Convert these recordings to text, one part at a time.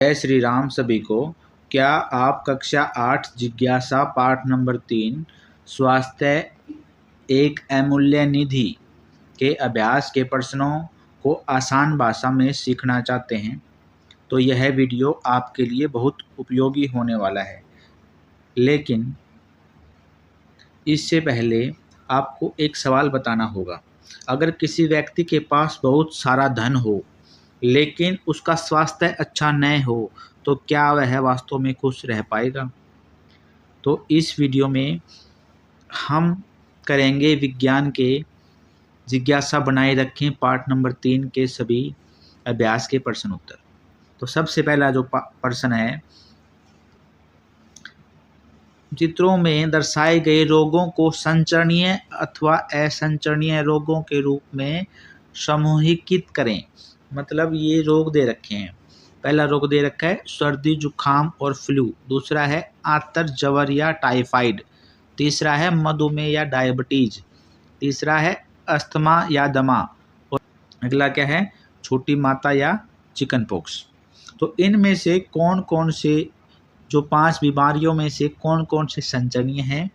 जय श्री राम सभी को। क्या आप कक्षा 8 जिज्ञासा पाठ नंबर 3 स्वास्थ्य एक अमूल्य निधि के अभ्यास के प्रश्नों को आसान भाषा में सीखना चाहते हैं? तो यह वीडियो आपके लिए बहुत उपयोगी होने वाला है। लेकिन इससे पहले आपको एक सवाल बताना होगा। अगर किसी व्यक्ति के पास बहुत सारा धन हो लेकिन उसका स्वास्थ्य अच्छा न हो तो क्या वह वास्तव में खुश रह पाएगा? तो इस वीडियो में हम करेंगे विज्ञान के जिज्ञासा बनाए रखें पार्ट नंबर 3 के सभी अभ्यास के प्रश्न उत्तर। तो सबसे पहला जो प्रश्न है, चित्रों में दर्शाए गए रोगों को संचरणीय अथवा असंचरणीय रोगों के रूप में समूहीकृत करें। मतलब ये रोग दे रखे हैं। पहला रोग दे रखा है सर्दी जुकाम और फ्लू, दूसरा है आंतर जवर या टाइफाइड, तीसरा है मधुमेह या डायबिटीज, तीसरा है अस्थमा या दमा, और अगला क्या है छोटी माता या चिकन पॉक्स। तो इनमें से कौन कौन से जो 5 बीमारियों में से कौन कौन से संचरणीय हैं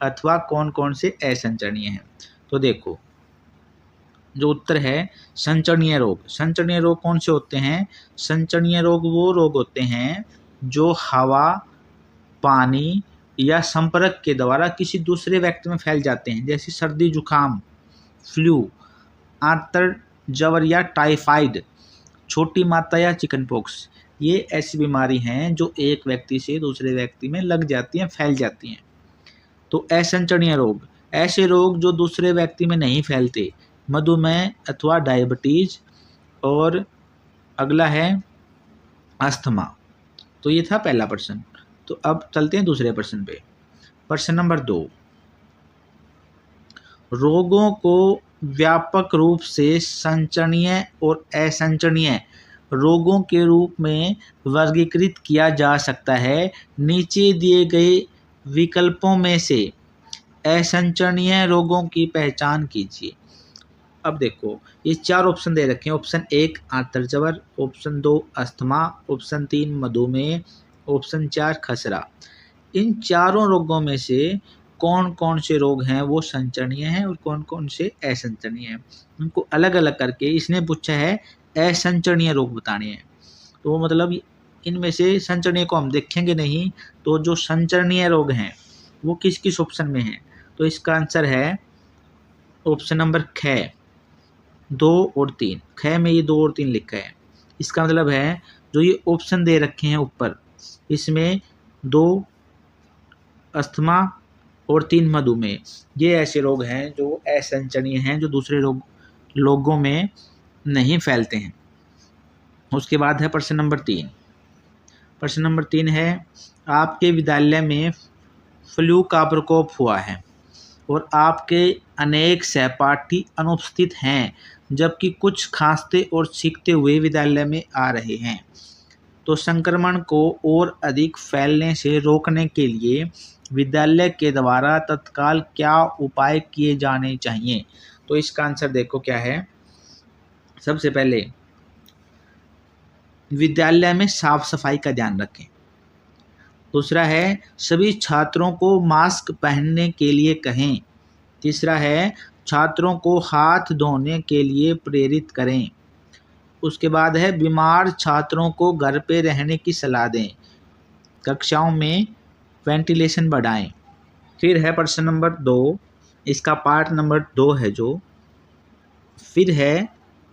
अथवा कौन कौन से असंचरणीय हैं? तो देखो, जो उत्तर है संचरणीय रोग। संचरणीय रोग कौन से होते हैं? संचरणीय रोग वो रोग होते हैं जो हवा, पानी या संपर्क के द्वारा किसी दूसरे व्यक्ति में फैल जाते हैं, जैसे सर्दी जुकाम, फ्लू, आंतर जवर या टाइफाइड, छोटी माता या चिकन पॉक्स। ये ऐसी बीमारी हैं जो एक व्यक्ति से दूसरे व्यक्ति में लग जाती हैं, फैल जाती हैं। तो असंचरणीय रोग, ऐसे रोग जो दूसरे व्यक्ति में नहीं फैलते, मधुमेह अथवा डायबिटीज, और अगला है अस्थमा। तो ये था पहला प्रश्न। तो अब चलते हैं दूसरे प्रश्न पे। प्रश्न नंबर 2, रोगों को व्यापक रूप से संचरणीय और असंचरणीय रोगों के रूप में वर्गीकृत किया जा सकता है। नीचे दिए गए विकल्पों में से असंचरणीय रोगों की पहचान कीजिए। अब देखो, ये 4 ऑप्शन दे रखे हैं। ऑप्शन 1 आंतरजवर, ऑप्शन 2 अस्थमा, ऑप्शन 3 मधुमेह, ऑप्शन 4 खसरा। इन चारों रोगों में से कौन कौन से रोग हैं वो संचरणीय हैं और कौन कौन से असंचरणीय हैं, उनको अलग अलग करके इसने पूछा है असंचरणीय रोग बताने हैं। तो मतलब इनमें से संचरणीय को हम देखेंगे नहीं, तो जो संचरणीय रोग हैं वो किस किस ऑप्शन में हैं? तो इसका आंसर है ऑप्शन नंबर ख, 2 और 3। ख में ये 2 और 3 लिखा है। इसका मतलब है जो ये ऑप्शन दे रखे हैं ऊपर, इसमें 2 अस्थमा और 3 मधुमेह, ये ऐसे रोग हैं जो असंचरणीय हैं, जो दूसरे लोगों में नहीं फैलते हैं। उसके बाद है प्रश्न नंबर 3। प्रश्न नंबर 3 है, आपके विद्यालय में फ्लू का प्रकोप हुआ है और आपके अनेक सहपाठी अनुपस्थित हैं, जबकि कुछ खांसते और छींकते हुए विद्यालय में आ रहे हैं। तो संक्रमण को और अधिक फैलने से रोकने के लिए विद्यालय के द्वारा तत्काल क्या उपाय किए जाने चाहिए? तो इसका आंसर देखो क्या है। सबसे पहले विद्यालय में साफ सफाई का ध्यान रखें। दूसरा है सभी छात्रों को मास्क पहनने के लिए कहें। तीसरा है छात्रों को हाथ धोने के लिए प्रेरित करें। उसके बाद है बीमार छात्रों को घर पे रहने की सलाह दें। कक्षाओं में वेंटिलेशन बढ़ाएं। फिर है प्रश्न नंबर 2, इसका पार्ट नंबर 2 है जो। फिर है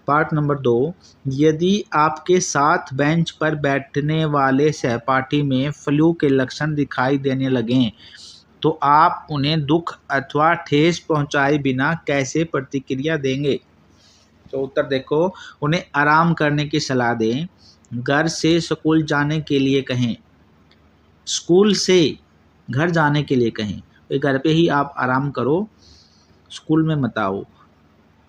पार्ट नंबर 2, यदि आपके साथ बेंच पर बैठने वाले सहपाठी में फ्लू के लक्षण दिखाई देने लगें तो आप उन्हें दुख अथवा ठेस पहुंचाए बिना कैसे प्रतिक्रिया देंगे? तो उत्तर देखो, उन्हें आराम करने की सलाह दें, घर से स्कूल जाने के लिए कहें, स्कूल से घर जाने के लिए कहें। घर पे ही आप आराम करो, स्कूल में मत आओ।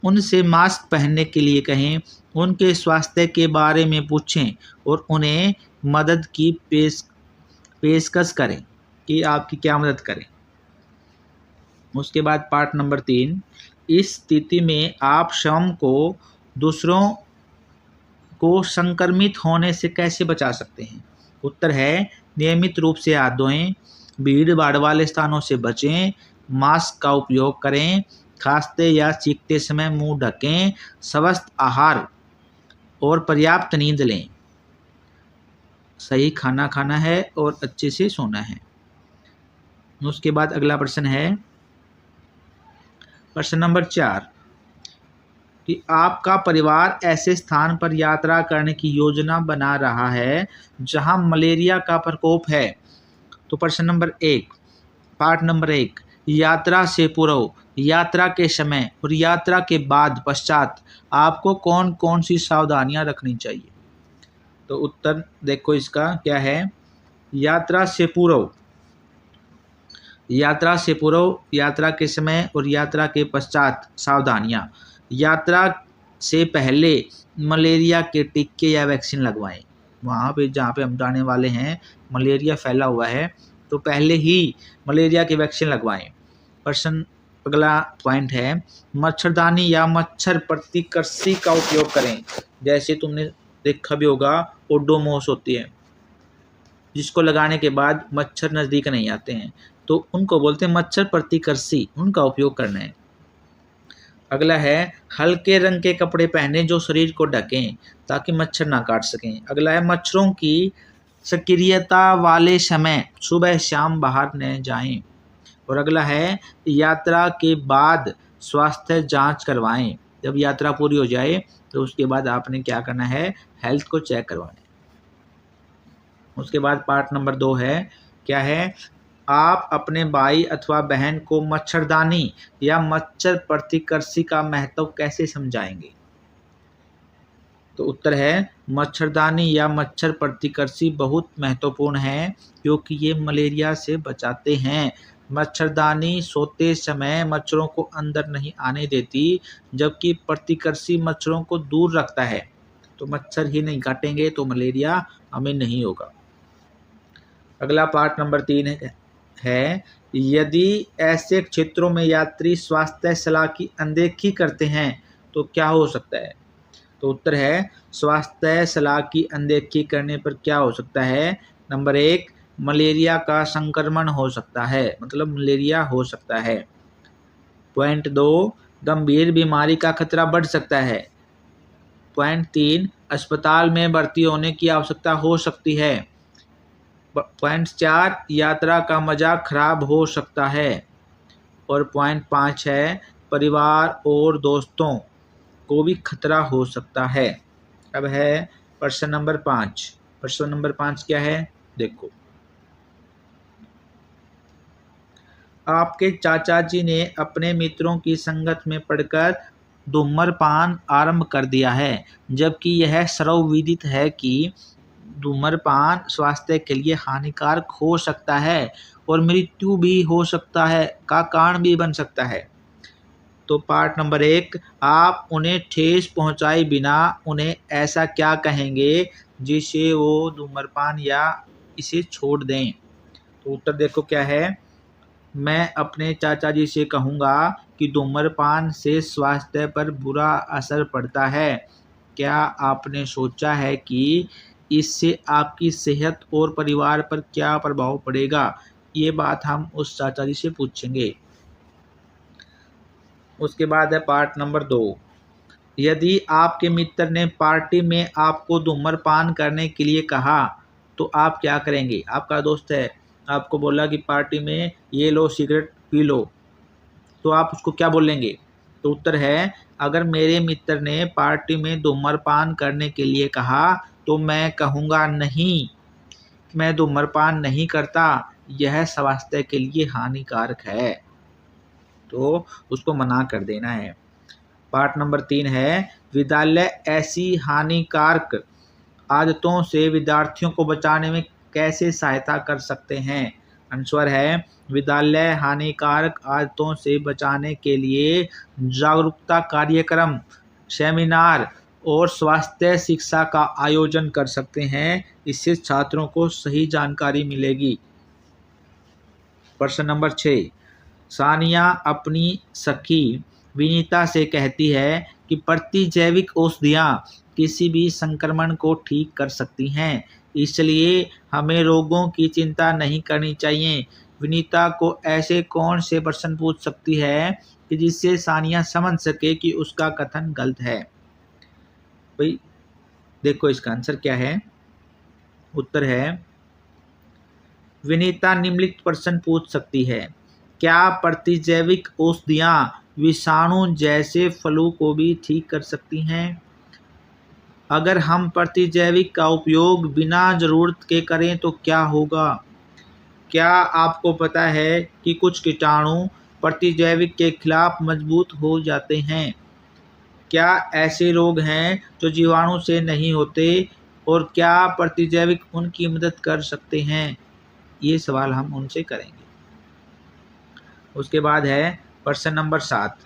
उनसे मास्क पहनने के लिए कहें, उनके स्वास्थ्य के बारे में पूछें और उन्हें मदद की पेशकश करें कि आपकी क्या मदद करें। उसके बाद पार्ट नंबर 3, इस स्थिति में आप स्वयं को दूसरों को संक्रमित होने से कैसे बचा सकते हैं? उत्तर है नियमित रूप से हाथ धोएं, भीड़ भाड़ वाले स्थानों से बचें, मास्क का उपयोग करें, खांसते या चीखते समय मुंह ढकें, स्वस्थ आहार और पर्याप्त नींद लें, सही खाना खाना है और अच्छे से सोना है। उसके बाद अगला प्रश्न है प्रश्न नंबर 4 कि आपका परिवार ऐसे स्थान पर यात्रा करने की योजना बना रहा है जहां मलेरिया का प्रकोप है। तो प्रश्न नंबर 1, पार्ट नंबर 1, यात्रा से पूर्व, यात्रा के समय और यात्रा के बाद पश्चात आपको कौन कौन सी सावधानियां रखनी चाहिए? तो उत्तर देखो इसका क्या है। यात्रा से पूर्व, यात्रा से पूर्व, यात्रा के समय और यात्रा के पश्चात सावधानियां। यात्रा से पहले मलेरिया के टीके या वैक्सीन लगवाएं। वहाँ पे जहाँ पे हम जाने वाले हैं मलेरिया फैला हुआ है, तो पहले ही मलेरिया की वैक्सीन लगवाएं। प्रश्न अगला पॉइंट है मच्छरदानी या मच्छर प्रतिकर्षी का उपयोग करें। जैसे तुमने देखा भी होगा ओडोमोस होती है, जिसको लगाने के बाद मच्छर नज़दीक नहीं आते हैं, तो उनको बोलते हैं मच्छर प्रतिकर्षी, उनका उपयोग करना है। अगला है हल्के रंग के कपड़े पहने जो शरीर को ढकें ताकि मच्छर ना काट सकें। अगला है मच्छरों की सक्रियता वाले समय सुबह शाम बाहर न जाएं। और अगला है यात्रा के बाद स्वास्थ्य जांच करवाएं। जब यात्रा पूरी हो जाए तो उसके बाद आपने क्या करना है, हेल्थ को चेक करवाना है। उसके बाद पार्ट नंबर 2 है क्या है, आप अपने भाई अथवा बहन को मच्छरदानी या मच्छर प्रतिकर्षी का महत्व कैसे समझाएंगे? तो उत्तर है मच्छरदानी या मच्छर प्रतिकर्षी बहुत महत्वपूर्ण है क्योंकि ये मलेरिया से बचाते हैं। मच्छरदानी सोते समय मच्छरों को अंदर नहीं आने देती, जबकि प्रतिकर्षी मच्छरों को दूर रखता है। तो मच्छर ही नहीं काटेंगे तो मलेरिया हमें नहीं होगा। अगला पार्ट नंबर 3 है यदि ऐसे क्षेत्रों में यात्री स्वास्थ्य सलाह की अनदेखी करते हैं तो क्या हो सकता है? तो उत्तर है स्वास्थ्य सलाह की अनदेखी करने पर क्या हो सकता है। नंबर 1, मलेरिया का संक्रमण हो सकता है, मतलब मलेरिया हो सकता है। पॉइंट 2, गंभीर बीमारी का खतरा बढ़ सकता है। पॉइंट 3, अस्पताल में भर्ती होने की आवश्यकता हो सकती है। पॉइंट 4, यात्रा का मजा खराब हो सकता है। और पॉइंट 5 है परिवार और दोस्तों को भी खतरा हो सकता है। अब है प्रश्न नंबर 5। प्रश्न नंबर 5 क्या है, देखो। आपके चाचा जी ने अपने मित्रों की संगत में पड़कर धूम्रपान आरंभ कर दिया है, जबकि यह सर्वविदित है कि धूम्रपान स्वास्थ्य के लिए हानिकारक हो सकता है और मृत्यु भी हो सकता है का कारण भी बन सकता है। तो पार्ट नंबर 1, आप उन्हें ठेस पहुंचाए बिना उन्हें ऐसा क्या कहेंगे जिससे वो धूम्रपान या इसे छोड़ दें? तो उत्तर देखो क्या है, मैं अपने चाचा जी से कहूँगा कि धूम्रपान से स्वास्थ्य पर बुरा असर पड़ता है। क्या आपने सोचा है कि इससे आपकी सेहत और परिवार पर क्या प्रभाव पड़ेगा? ये बात हम उस चाचा जी से पूछेंगे। उसके बाद है पार्ट नंबर 2, यदि आपके मित्र ने पार्टी में आपको धूम्रपान करने के लिए कहा तो आप क्या करेंगे? आपका दोस्त है, आपको बोला कि पार्टी में ये लो सिगरेट पी लो, तो आप उसको क्या बोलेंगे? तो उत्तर है अगर मेरे मित्र ने पार्टी में धूम्रपान करने के लिए कहा तो मैं कहूँगा नहीं, मैं धूम्रपान नहीं करता, यह स्वास्थ्य के लिए हानिकारक है, तो उसको मना कर देना है। पार्ट नंबर 3 है विद्यालय ऐसी हानिकारक आदतों से विद्यार्थियों को बचाने में कैसे सहायता कर सकते हैं? आंसर है विद्यालय हानिकारक आदतों से बचाने के लिए जागरूकता कार्यक्रम, सेमिनार और स्वास्थ्य शिक्षा का आयोजन कर सकते हैं। इससे छात्रों को सही जानकारी मिलेगी। प्रश्न नंबर 6, सानिया अपनी सखी विनीता से कहती है कि प्रतिजैविक औषधियाँ किसी भी संक्रमण को ठीक कर सकती हैं, इसलिए हमें रोगों की चिंता नहीं करनी चाहिए। विनीता को ऐसे कौन से प्रश्न पूछ सकती है कि जिससे सानिया समझ सके कि उसका कथन गलत है। भाई देखो इसका आंसर क्या है। उत्तर है, विनीता निम्नलिखित प्रश्न पूछ सकती है। क्या प्रतिजैविक औषधियाँ विषाणु जैसे फ्लू को भी ठीक कर सकती हैं? अगर हम प्रतिजैविक का उपयोग बिना ज़रूरत के करें तो क्या होगा? क्या आपको पता है कि कुछ कीटाणु प्रतिजैविक के खिलाफ मजबूत हो जाते हैं? क्या ऐसे रोग हैं जो जीवाणु से नहीं होते और क्या प्रतिजैविक उनकी मदद कर सकते हैं? ये सवाल हम उनसे करेंगे। उसके बाद है प्रश्न नंबर 7।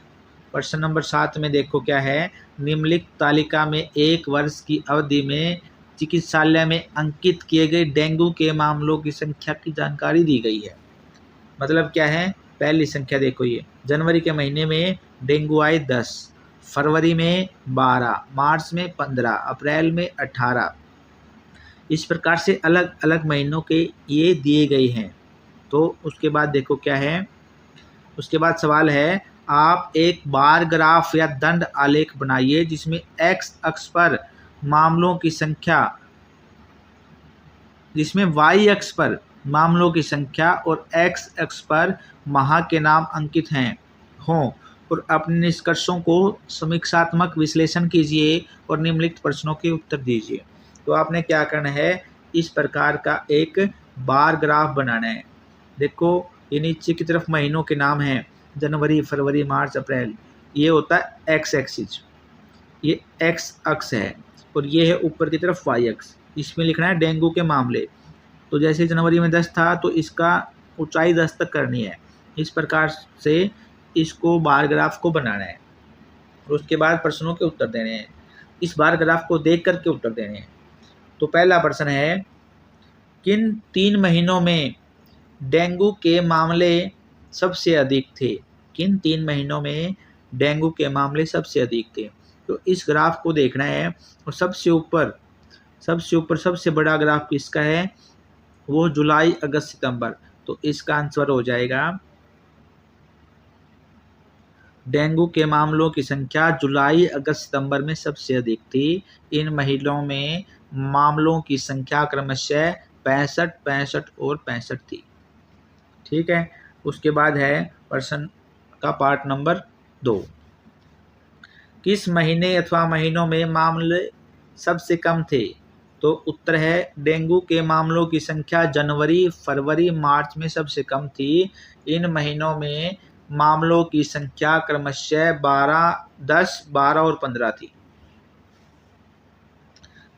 प्रश्न नंबर 7 में देखो क्या है। निम्नलिखित तालिका में 1 वर्ष की अवधि में चिकित्सालय में अंकित किए गए डेंगू के मामलों की संख्या की जानकारी दी गई है। मतलब क्या है, पहली संख्या देखो, ये जनवरी के महीने में डेंगू आए 10, फरवरी में 12, मार्च में 15, अप्रैल में 18। इस प्रकार से अलग अलग महीनों के ये दिए गए हैं। तो उसके बाद देखो क्या है। उसके बाद सवाल है, आप एक बार ग्राफ या दंड आलेख बनाइए जिसमें x अक्ष पर मामलों की संख्या, जिसमें y अक्ष पर मामलों की संख्या और x अक्ष पर माह के नाम अंकित हैं हों और अपने निष्कर्षों को समीक्षात्मक विश्लेषण कीजिए और निम्नलिखित प्रश्नों के उत्तर दीजिए। तो आपने क्या करना है, इस प्रकार का एक बार ग्राफ बनाना है। देखो ये नीचे की तरफ महीनों के नाम हैं, जनवरी, फरवरी, मार्च, अप्रैल। ये होता है एक्स एक्सिस, ये एक्स अक्ष है और ये है ऊपर की तरफ वाई अक्ष। इसमें लिखना है डेंगू के मामले। तो जैसे जनवरी में 10 था तो इसका ऊंचाई 10 तक करनी है। इस प्रकार से इसको बार ग्राफ को बनाना है और उसके बाद प्रश्नों के उत्तर देने हैं। इस बार ग्राफ को देख करके उत्तर देने हैं। तो पहला प्रश्न है, किन 3 महीनों में डेंगू के मामले सबसे अधिक थे? किन 3 महीनों में डेंगू के मामले सबसे अधिक थे? तो इस ग्राफ को देखना है और सबसे ऊपर सबसे बड़ा ग्राफ किसका है, वो जुलाई, अगस्त, सितंबर। तो इसका आंसर हो जाएगा, डेंगू के मामलों की संख्या जुलाई, अगस्त, सितंबर में सबसे अधिक थी। इन महीनों में मामलों की संख्या क्रमशः 65, 65 और 65 थी। ठीक है। उसके बाद है प्रश्न का पार्ट नंबर 2। किस महीने अथवा महीनों में मामले सबसे कम थे? तो उत्तर है, डेंगू के मामलों की संख्या जनवरी, फरवरी, मार्च में सबसे कम थी। इन महीनों में मामलों की संख्या क्रमशः 10, 12 और 15 थी।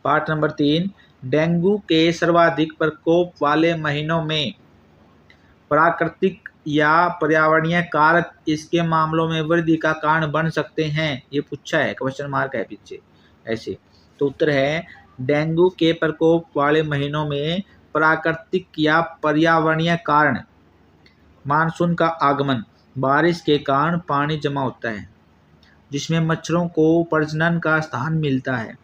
पार्ट नंबर 3, डेंगू के सर्वाधिक प्रकोप वाले महीनों में प्राकृतिक या पर्यावरणीय कारक इसके मामलों में वृद्धि का कारण बन सकते हैं। ये पूछा है, क्वेश्चन मार्क है पीछे ऐसे। तो उत्तर है, डेंगू के प्रकोप वाले महीनों में प्राकृतिक या पर्यावरणीय कारण, मानसून का आगमन, बारिश के कारण पानी जमा होता है जिसमें मच्छरों को प्रजनन का स्थान मिलता है।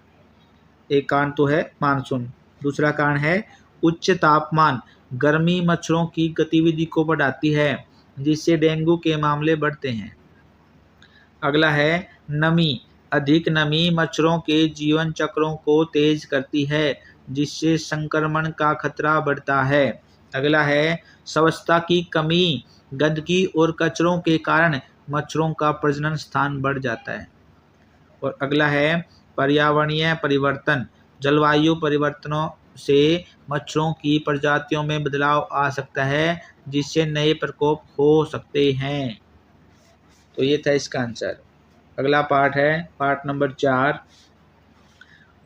एक कारण तो है मानसून, दूसरा कारण है उच्च तापमान। गर्मी मच्छरों की गतिविधि को बढ़ाती है जिससे डेंगू के मामले बढ़ते हैं। अगला है नमी। अधिक नमी मच्छरों के जीवन चक्रों को तेज करती है जिससे संक्रमण का खतरा बढ़ता है। अगला है स्वच्छता की कमी। गंदगी और कचरों के कारण मच्छरों का प्रजनन स्थान बढ़ जाता है। और अगला है पर्यावरणीय परिवर्तन। जलवायु परिवर्तनों से मच्छरों की प्रजातियों में बदलाव आ सकता है जिससे नए प्रकोप हो सकते हैं। तो ये था इसका आंसर। अगला पार्ट है पार्ट नंबर 4।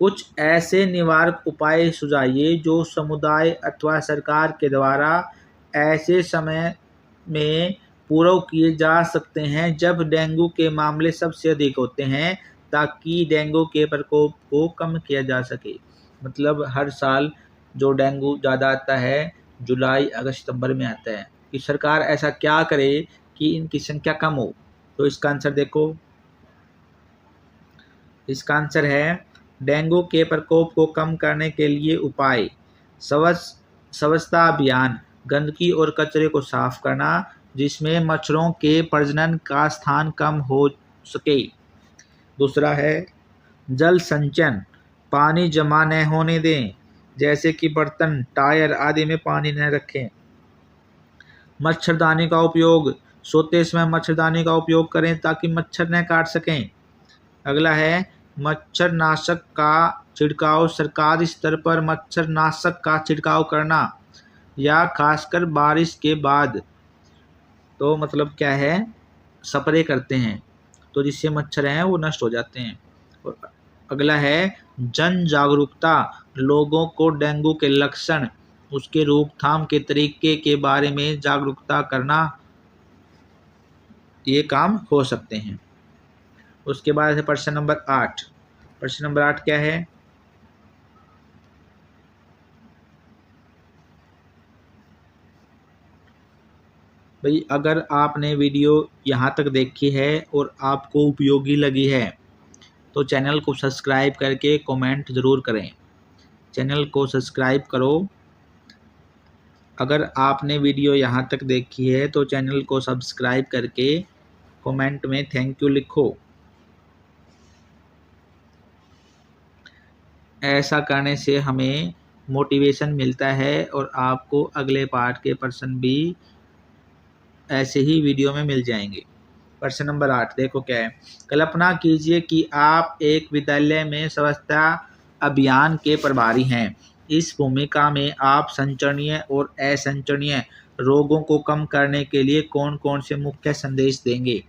कुछ ऐसे निवारक उपाय सुझाइए जो समुदाय अथवा सरकार के द्वारा ऐसे समय में पूरा किए जा सकते हैं जब डेंगू के मामले सबसे अधिक होते हैं ताकि डेंगू के प्रकोप को कम किया जा सके। मतलब हर साल जो डेंगू ज़्यादा आता है जुलाई, अगस्त, सितंबर में आता है, कि सरकार ऐसा क्या करे कि इनकी संख्या कम हो। तो इसका आंसर देखो, इसका आंसर है डेंगू के प्रकोप को कम करने के लिए उपाय। स्वच्छता अभियान, गंदगी और कचरे को साफ करना जिसमें मच्छरों के प्रजनन का स्थान कम हो सके। दूसरा है जल संचयन, पानी जमा न होने दें, जैसे कि बर्तन, टायर आदि में पानी न रखें। मच्छरदानी का उपयोग, सोते समय मच्छरदानी का उपयोग करें ताकि मच्छर न काट सकें। अगला है मच्छरनाशक का छिड़काव, सरकारी स्तर पर मच्छरनाशक का छिड़काव करना या खासकर बारिश के बाद, तो मतलब क्या है, स्प्रे करते हैं तो जिससे मच्छर हैं वो नष्ट हो जाते हैं। और अगला है जन जागरूकता, लोगों को डेंगू के लक्षण, उसके रोकथाम के तरीके के बारे में जागरूकता करना, ये काम हो सकते हैं। उसके बाद है प्रश्न नंबर 8। प्रश्न नंबर 8 क्या है? भाई अगर आपने वीडियो यहाँ तक देखी है और आपको उपयोगी लगी है तो चैनल को सब्सक्राइब करके कमेंट ज़रूर करें। चैनल को सब्सक्राइब करो। अगर आपने वीडियो यहाँ तक देखी है तो चैनल को सब्सक्राइब करके कमेंट में थैंक यू लिखो। ऐसा करने से हमें मोटिवेशन मिलता है और आपको अगले पार्ट के प्रश्न भी ऐसे ही वीडियो में मिल जाएंगे। प्रश्न नंबर 8 देखो क्या है। कल्पना कीजिए कि आप एक विद्यालय में स्वच्छता अभियान के प्रभारी हैं। इस भूमिका में आप संचरणीय और असंचरणीय रोगों को कम करने के लिए कौन कौन से मुख्य संदेश देंगे?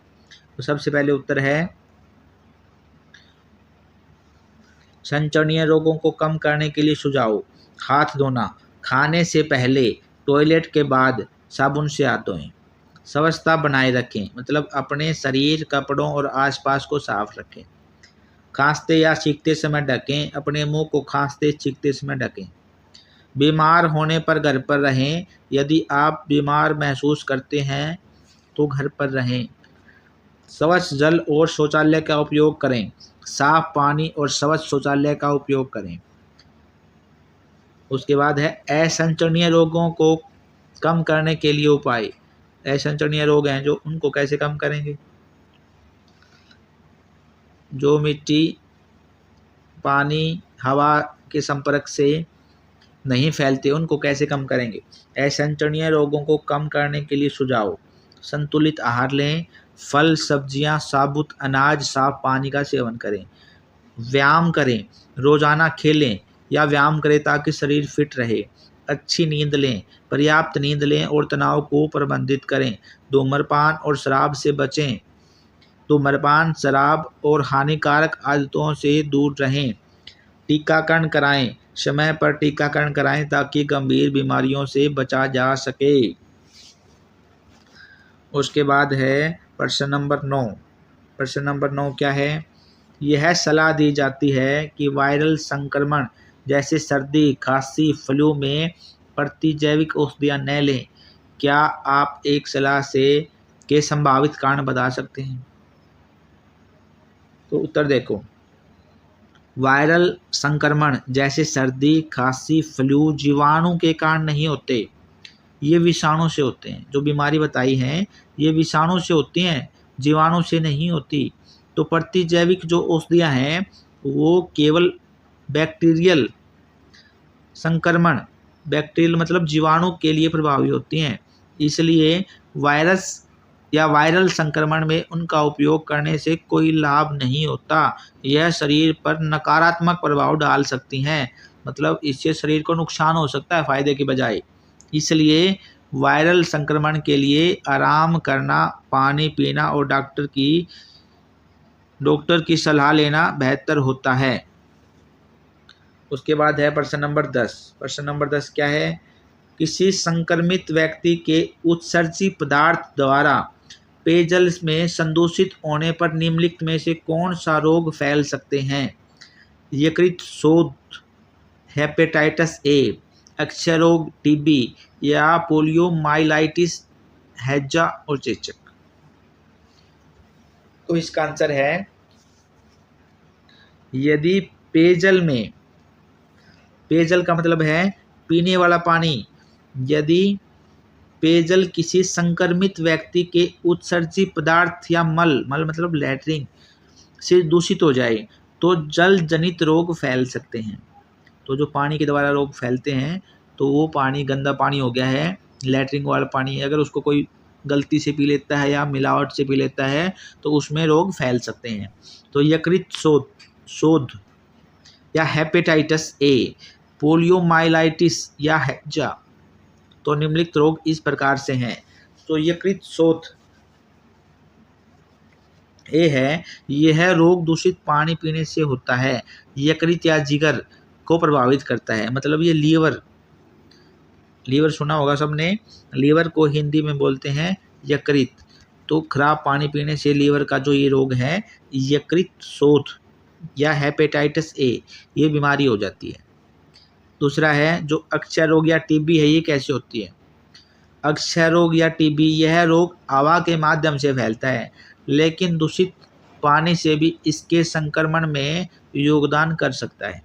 तो सबसे पहले उत्तर है संचरणीय रोगों को कम करने के लिए सुझाव। हाथ धोना, खाने से पहले, टॉयलेट के बाद साबुन से हाथ धोएं। स्वच्छता बनाए रखें, मतलब अपने शरीर, कपड़ों और आसपास को साफ रखें। खांसते या छींकते समय ढकें, अपने मुंह को खांसते छींकते समय ढकें। बीमार होने पर घर पर रहें, यदि आप बीमार महसूस करते हैं तो घर पर रहें। स्वच्छ जल और शौचालय का उपयोग करें, साफ पानी और स्वच्छ शौचालय का उपयोग करें। उसके बाद है असंचरणीय रोगों को कम करने के लिए उपाय। असंचरणीय रोग हैं जो, उनको कैसे कम करेंगे? जो मिट्टी, पानी, हवा के संपर्क से नहीं फैलते उनको कैसे कम करेंगे? असंचरणीय रोगों को कम करने के लिए सुझाव। संतुलित आहार लें, फल, सब्जियां, साबुत अनाज, साफ पानी का सेवन करें। व्यायाम करें, रोजाना खेलें या व्यायाम करें ताकि शरीर फिट रहे। अच्छी नींद लें, पर्याप्त नींद लें और तनाव को प्रबंधित करें। धूम्रपान और शराब से बचें। धूम्रपान, शराब और हानिकारक आदतों से दूर रहें। टीकाकरण कराएं, समय पर टीकाकरण कराएं ताकि गंभीर बीमारियों से बचा जा सके। उसके बाद है प्रश्न नंबर 9। प्रश्न नंबर 9 क्या है? यह सलाह दी जाती है कि वायरल संक्रमण जैसे सर्दी, खांसी, फ्लू में प्रतिजैविक औषधियाँ न लें। क्या आप एक सलाह से के संभावित कारण बता सकते हैं? तो उत्तर देखो, वायरल संक्रमण जैसे सर्दी, खांसी, फ्लू जीवाणु के कारण नहीं होते, ये विषाणु से होते हैं। जो बीमारी बताई हैं ये विषाणु से होती हैं, जीवाणु से नहीं होती। तो प्रतिजैविक जो औषधियाँ हैं वो केवल बैक्टीरियल संक्रमण, बैक्टीरियल मतलब जीवाणु के लिए प्रभावी होती हैं। इसलिए वायरस या वायरल संक्रमण में उनका उपयोग करने से कोई लाभ नहीं होता। यह शरीर पर नकारात्मक प्रभाव डाल सकती हैं, मतलब इससे शरीर को नुकसान हो सकता है फायदे की बजाय। इसलिए वायरल संक्रमण के लिए आराम करना, पानी पीना और डॉक्टर की सलाह लेना बेहतर होता है। उसके बाद है प्रश्न नंबर 10। प्रश्न नंबर 10 क्या है? किसी संक्रमित व्यक्ति के उत्सर्जित पदार्थ द्वारा पेयजल में संदूषित होने पर निम्नलिखित में से कौन सा रोग फैल सकते हैं? यकृत शोथ, हेपेटाइटिस ए, अक्षय रोग, टीबी या पोलियोमाइलाइटिस, हैजा और चेचक। तो इसका आंसर है, यदि पेयजल में, पेयजल का मतलब है पीने वाला पानी, यदि पेयजल किसी संक्रमित व्यक्ति के उत्सर्जित पदार्थ या मल मतलब लैट्रिन से दूषित हो जाए तो जल जनित रोग फैल सकते हैं। तो जो पानी के द्वारा रोग फैलते हैं तो वो पानी गंदा पानी हो गया है, लैट्रिन वाला पानी, अगर उसको कोई गलती से पी लेता है या मिलावट से पी लेता है तो उसमें रोग फैल सकते हैं। तो यकृत शोथ या हेपेटाइटिस ए, पोलियोमाइलाइटिस या हैजा, तो निम्नलिखित रोग इस प्रकार से हैं। तो यकृत शोथ ए है, यह रोग दूषित पानी पीने से होता है। यकृत या जिगर को प्रभावित करता है, मतलब ये लीवर सुना होगा सबने, लीवर को हिंदी में बोलते हैं यकृत। तो खराब पानी पीने से लीवर का जो ये रोग है यकृत शोथ या हेपेटाइटिस ए, ये बीमारी हो जाती है। दूसरा है जो अक्षय रोग या टीबी है, ये कैसे होती है? अक्षय रोग या टीबी, यह रोग हवा के माध्यम से फैलता है, लेकिन दूषित पानी से भी इसके संक्रमण में योगदान कर सकता है।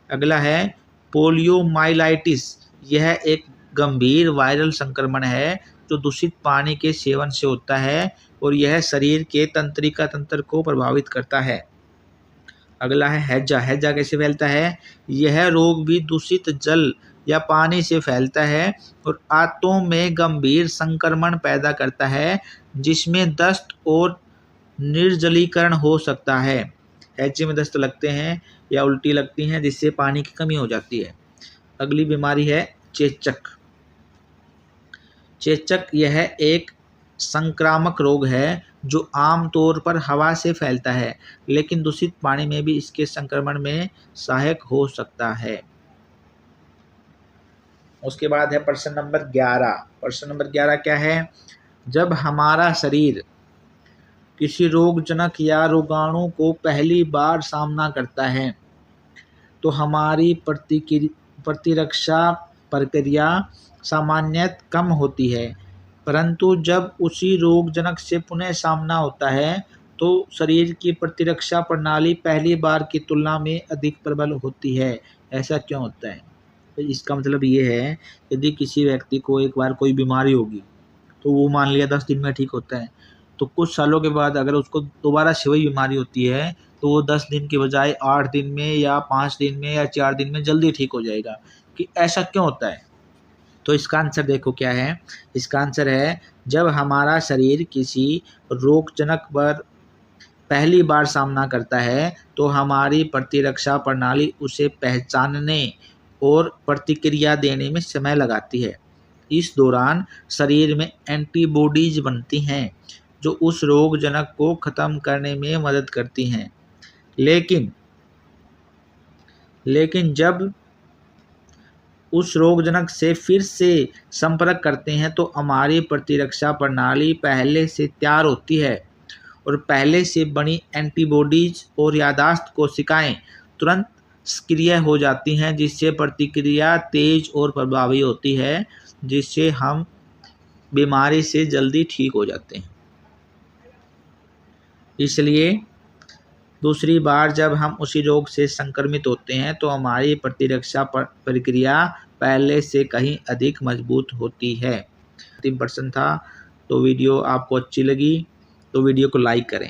अगला है पोलियोमाइलाइटिस, यह एक गंभीर वायरल संक्रमण है जो दूषित पानी के सेवन से होता है और यह शरीर के तंत्रिका तंत्र को प्रभावित करता है। अगला है हैजा, हैजा कैसे फैलता है? यह रोग भी दूषित जल या पानी से फैलता है और आंतों में गंभीर संक्रमण पैदा करता है जिसमें दस्त और निर्जलीकरण हो सकता है। हैजे में दस्त लगते हैं या उल्टी लगती हैं जिससे पानी की कमी हो जाती है। अगली बीमारी है चेचक। चेचक यह एक संक्रामक रोग है जो आमतौर पर हवा से फैलता है, लेकिन दूषित पानी में भी इसके संक्रमण में सहायक हो सकता है। उसके बाद है प्रश्न नंबर 11। प्रश्न नंबर 11 क्या है? जब हमारा शरीर किसी रोगजनक या रोगाणु को पहली बार सामना करता है तो हमारी प्रतिरक्षा प्रक्रिया सामान्यतः कम होती है, परंतु जब उसी रोगजनक से पुनः सामना होता है तो शरीर की प्रतिरक्षा प्रणाली पहली बार की तुलना में अधिक प्रबल होती है। ऐसा क्यों होता है? तो इसका मतलब ये है, यदि किसी व्यक्ति को एक बार कोई बीमारी होगी तो वो मान लिया 10 दिन में ठीक होता है, तो कुछ सालों के बाद अगर उसको दोबारा से वही बीमारी होती है तो वो 10 दिन के बजाय 8 दिन में या 5 दिन में या 4 दिन में जल्दी ठीक हो जाएगा। कि ऐसा क्यों होता है? तो इसका आंसर देखो क्या है। इसका आंसर है, जब हमारा शरीर किसी रोगजनक पर पहली बार सामना करता है तो हमारी प्रतिरक्षा प्रणाली उसे पहचानने और प्रतिक्रिया देने में समय लगाती है। इस दौरान शरीर में एंटीबॉडीज बनती हैं जो उस रोगजनक को खत्म करने में मदद करती हैं। लेकिन जब उस रोगजनक से फिर से संपर्क करते हैं तो हमारी प्रतिरक्षा प्रणाली पहले से तैयार होती है और पहले से बनी एंटीबॉडीज और याददाश्त कोशिकाएं तुरंत सक्रिय हो जाती हैं, जिससे प्रतिक्रिया तेज और प्रभावी होती है, जिससे हम बीमारी से जल्दी ठीक हो जाते हैं। इसलिए दूसरी बार जब हम उसी रोग से संक्रमित होते हैं तो हमारी प्रतिरक्षा प्रक्रिया पहले से कहीं अधिक मजबूत होती है। 3% था। तो वीडियो आपको अच्छी लगी तो वीडियो को लाइक करें।